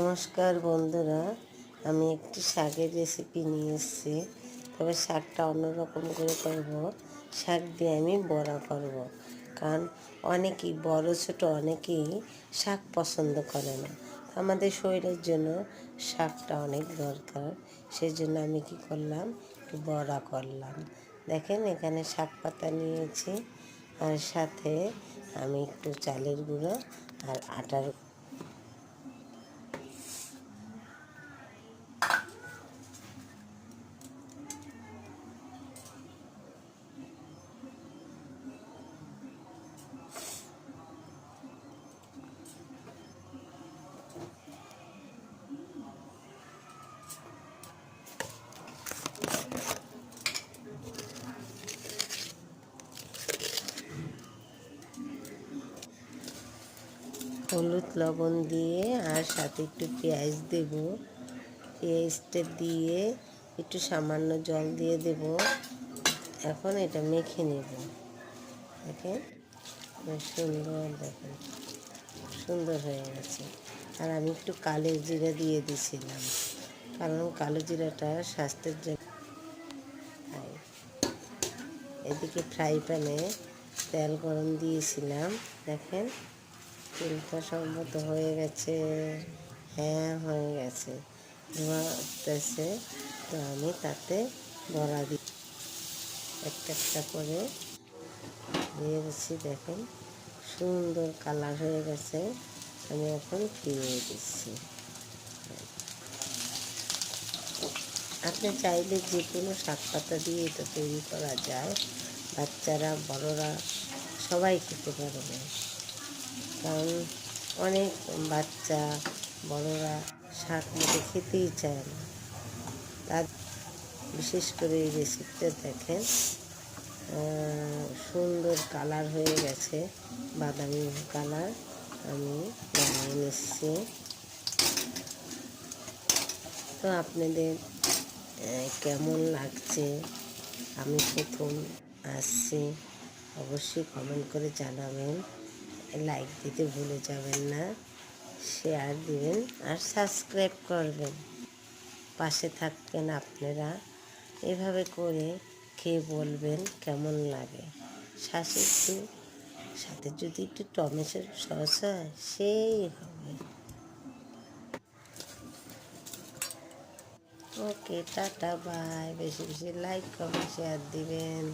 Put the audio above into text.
নমস্কার বন্ধুরা, আমি একটি শাকের রেসিপি নিয়ে এসেছি। তবে শাকটা অন্যরকম করে করব। শাক দিয়ে আমি বড়া করব, কারণ অনেকেই বড় ছোট অনেকেই শাক পছন্দ করে না। আমাদের শরীরের জন্য শাকটা অনেক দরকার। সেই জন্য আমি কি করলাম, একটু বড়া করলাম। দেখেন এখানে শাক পাতা নিয়েছি, আর সাথে আমি একটু চালের গুঁড়ো আর আটার হলুদ লবণ দিয়ে আর সাথে একটু পেঁয়াজ দেব। পেঁয়াজটা দিয়ে একটু সামান্য জল দিয়ে দেব। এখন এটা মেখে নেব। দেখেন সুন্দর, দেখেন সুন্দর হয়ে গেছে। আর আমি একটু কালো জিরা দিয়ে দিয়েছিলাম, কারণ কালো জিরাটা স্বাস্থ্যের জন্য। এদিকে ফ্রাই প্যানে তেল গরম দিয়েছিলাম। দেখেন তেলটা সম্মত হয়ে গেছে। হ্যাঁ, হয়ে গেছে, ধোঁয়া উঠতেছে। তো আমি তাতে বড়া দিই, একটা একটা করে দিয়ে দিচ্ছি। দেখেন সুন্দর কালার হয়ে গেছে। আমি এখন ফিরিয়ে দিচ্ছি। আপনি চাইলে যে কোনো শাক পাতা দিয়ে এটা তৈরি করা যায়। বাচ্চারা বড়রা সবাই খেতে পারবে, কারণ অনেক বাচ্চা বড়রা শাক মুখে খেতেই চায় না। তার বিশেষ করে এই রেসিপিটা দেখেন সুন্দর কালার হয়ে গেছে, বাদামি কালার। আমি বানিয়ে নিচ্ছি। তো আপনাদের কেমন লাগছে, আমি প্রথম আসছি, অবশ্যই কমেন্ট করে জানাবেন। লাইক দিতে ভুলে যাবেন না, শেয়ার দিবেন আর সাবস্ক্রাইব করবেন। পাশে থাকবেন আপনারা। এভাবে করে খেয়ে বলবেন কেমন লাগে। সাথে যদি একটু টমেটোর সস হয়, সেই হবে। ওকে, টাটা, বাই। বেশি বেশি লাইক কমেন্ট শেয়ার দিবেন।